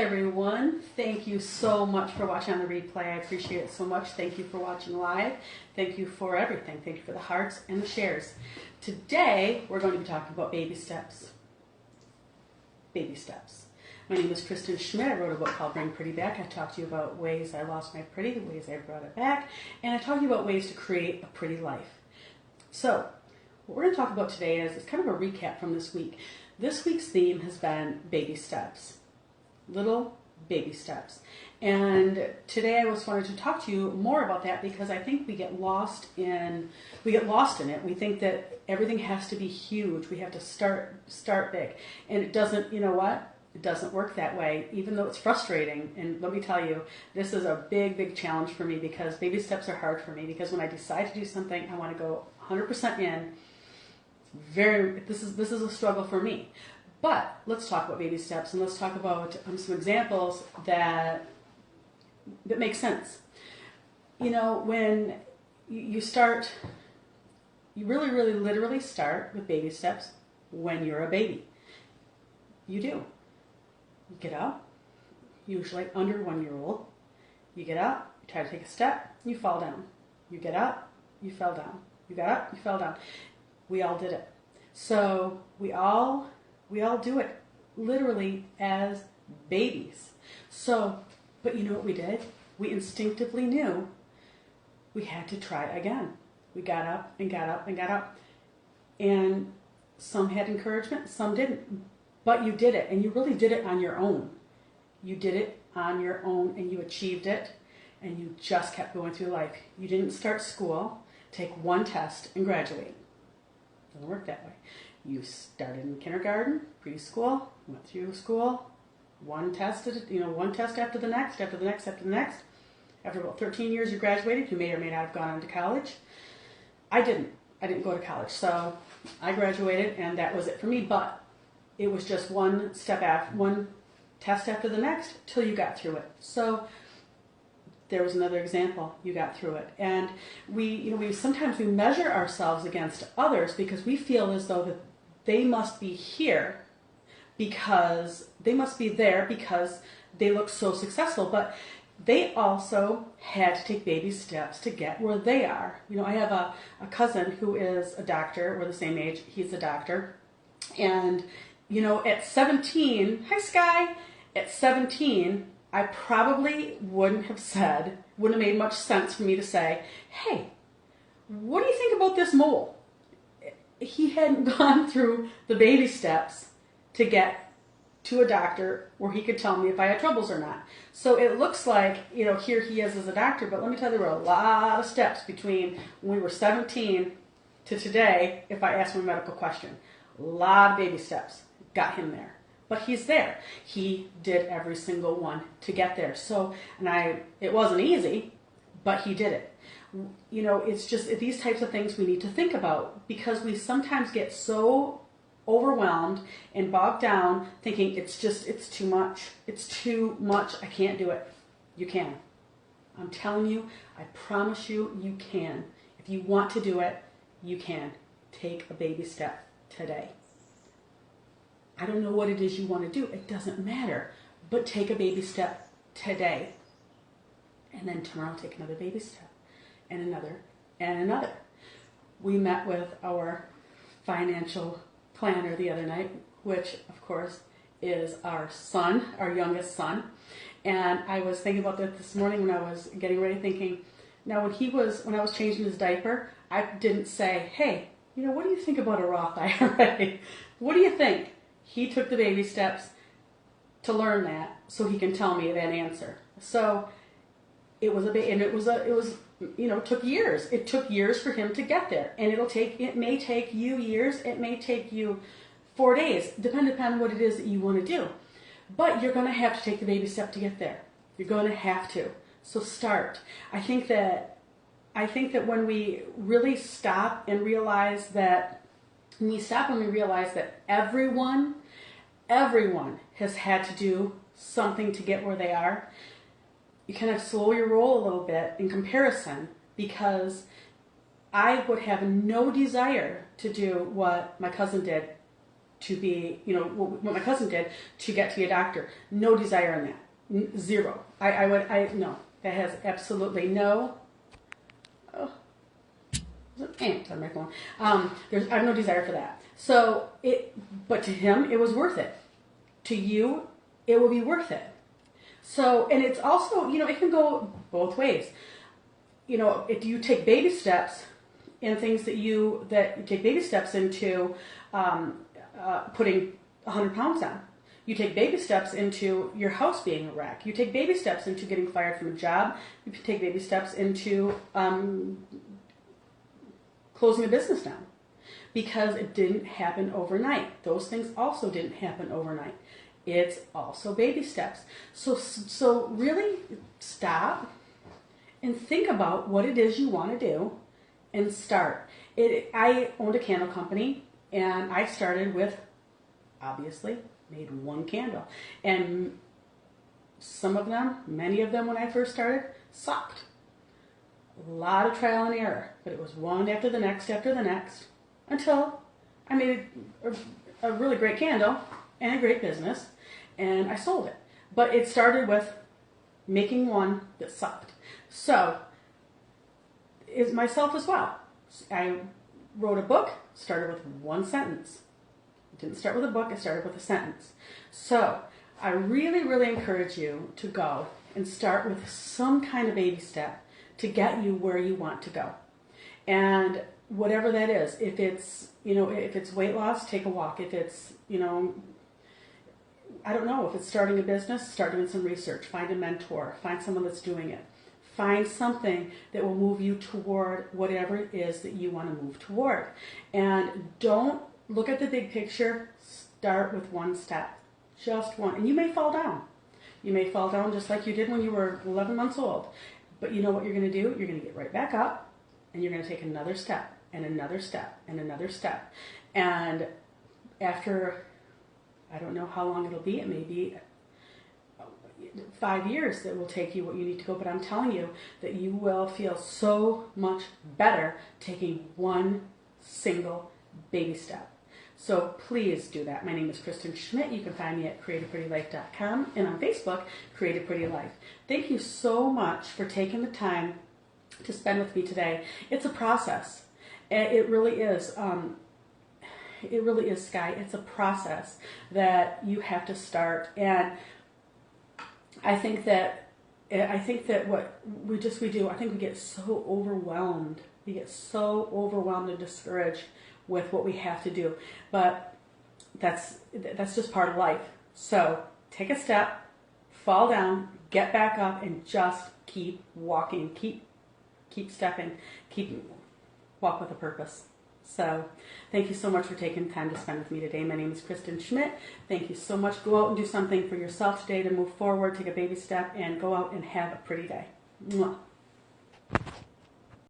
everyone. Thank you so much for watching on the replay. I appreciate it so much. Thank you for watching live. Thank you for everything. Thank you for the hearts and the shares. Today, we're going to be talking about baby steps. Baby steps. My name is Kristen Schmidt. I wrote a book called Bring Pretty Back. I talked to you about ways I lost my pretty, the ways I brought it back, and I talked to you about ways to create a pretty life. So, what we're going to talk about today is it's kind of a recap from this week. This week's theme has been baby steps. Little baby steps. And today I was wanted to talk to you more about that because I think we get lost in it. We think that everything has to be huge. We have to start big. And it doesn't, you know what? It doesn't work that way, even though it's frustrating. And let me tell you, this is a big challenge for me because baby steps are hard for me because when I decide to do something, I want to go 100% in. This is a struggle for me. But let's talk about baby steps and let's talk about some examples that make sense. You know, when you start, you really literally start with baby steps when you're a baby. You do. You get up, usually under 1 year old. You get up, you try to take a step, you fall down. You get up, you fell down. You got up, you fell down. We all did it. So we all do it literally as babies. So, but you know what we did? We instinctively knew we had to try again. We got up and got up and got up. And some had encouragement, some didn't. But you did it, and you really did it on your own. You did it on your own, and you achieved it, and you just kept going through life. You didn't start school, take one test, and graduate. It doesn't work that way. You started in kindergarten, preschool, went through school, one test after the next, after the next, after the next. After about 13 years, you graduated. You may or may not have gone on to college. I didn't go to college, so I graduated, and that was it for me. But it was just one test after the next till you got through it. So there was another example. You got through it, and we sometimes we measure ourselves against others because we feel as though that they must be here because they must be there because they look so successful, but they also had to take baby steps to get where they are. You know, I have a cousin who is a doctor. We're the same age. He's a doctor, and you know, at 17, hi Sky, at 17, I probably wouldn't have made much sense for me to say, hey, what do you think about this mole? He hadn't gone through the baby steps to get to a doctor where he could tell me if I had troubles or not. So it looks like, you know, here he is as a doctor, but let me tell you, there were a lot of steps between when we were 17 to today if I asked him a medical question. A lot of baby steps got him there. But he's there. He did every single one to get there. So, it wasn't easy, but he did it. You know, it's just these types of things we need to think about because we sometimes get so overwhelmed and bogged down thinking it's too much. It's too much. I can't do it. You can. I'm telling you, I promise you, you can. If you want to do it, you can. Take a baby step today. I don't know what it is you want to do. It doesn't matter. But take a baby step today. And then tomorrow take another baby step. And another. And another. We met with our financial planner the other night, which of course is our son, our youngest son. And I was thinking about that this morning when I was getting ready thinking, now when I was changing his diaper, I didn't say, hey, you know, what do you think about a Roth IRA? What do you think? He took the baby steps to learn that so he can tell me that answer. So it took years. It took years for him to get there. And it may take you years. It may take you 4 days, depending upon what it is that you want to do. But you're going to have to take the baby step to get there. You're going to have to. So start. I think that when we really stop and realize that everyone has had to do something to get where they are, you kind of slow your roll a little bit in comparison because I would have no desire to do what my cousin did to be, what my cousin did to get to be a doctor. No desire in that. Zero. No. That has absolutely no. Oh, there's an ant on my phone. I have no desire for that. So but to him, it was worth it. To you, it will be worth it. So, and it's also, it can go both ways. If you take baby steps in things that you take baby steps into putting 100 pounds on. You take baby steps into your house being a wreck. You take baby steps into getting fired from a job. You take baby steps into closing a business down. Because it didn't happen overnight. Those things also didn't happen overnight. It's also baby steps. So really stop and think about what it is you want to do and start. I owned a candle company, and I started with, obviously, made one candle. And many of them when I first started, sucked. A lot of trial and error, but it was one after the next, until I made a really great candle and a great business, and I sold it. But it started with making one that sucked. So, is myself as well. I wrote a book, started with one sentence. I didn't start with a book, I started with a sentence. So, I really, really encourage you to go and start with some kind of baby step to get you where you want to go. And whatever that is, if it's weight loss, take a walk. If it's, I don't know, if it's starting a business, start doing some research, find a mentor, find someone that's doing it. Find something that will move you toward whatever it is that you want to move toward. And don't look at the big picture, start with one step, just one. And you may fall down. You may fall down just like you did when you were 11 months old. But you know what you're going to do? You're going to get right back up, and you're going to take another step, and another step, and another step. And after, I don't know how long it'll be, it may be 5 years that will take you what you need to go, but I'm telling you that you will feel so much better taking one single baby step. So please do that. My name is Kristen Schmidt. You can find me at createaprettylife.com and on Facebook, Create a Pretty Life. Thank you so much for taking the time to spend with me today. It's a process. It really is. It really is, Sky. It's a process that you have to start. And I think that what we do, I think we get so overwhelmed. We get so overwhelmed and discouraged with what we have to do. But that's just part of life. So take a step, fall down, get back up, and just keep walking. Keep stepping. Walk with a purpose. So thank you so much for taking time to spend with me today. My name is Kristen Schmidt. Thank you so much. Go out and do something for yourself today to move forward. Take a baby step and go out and have a pretty day. Mwah.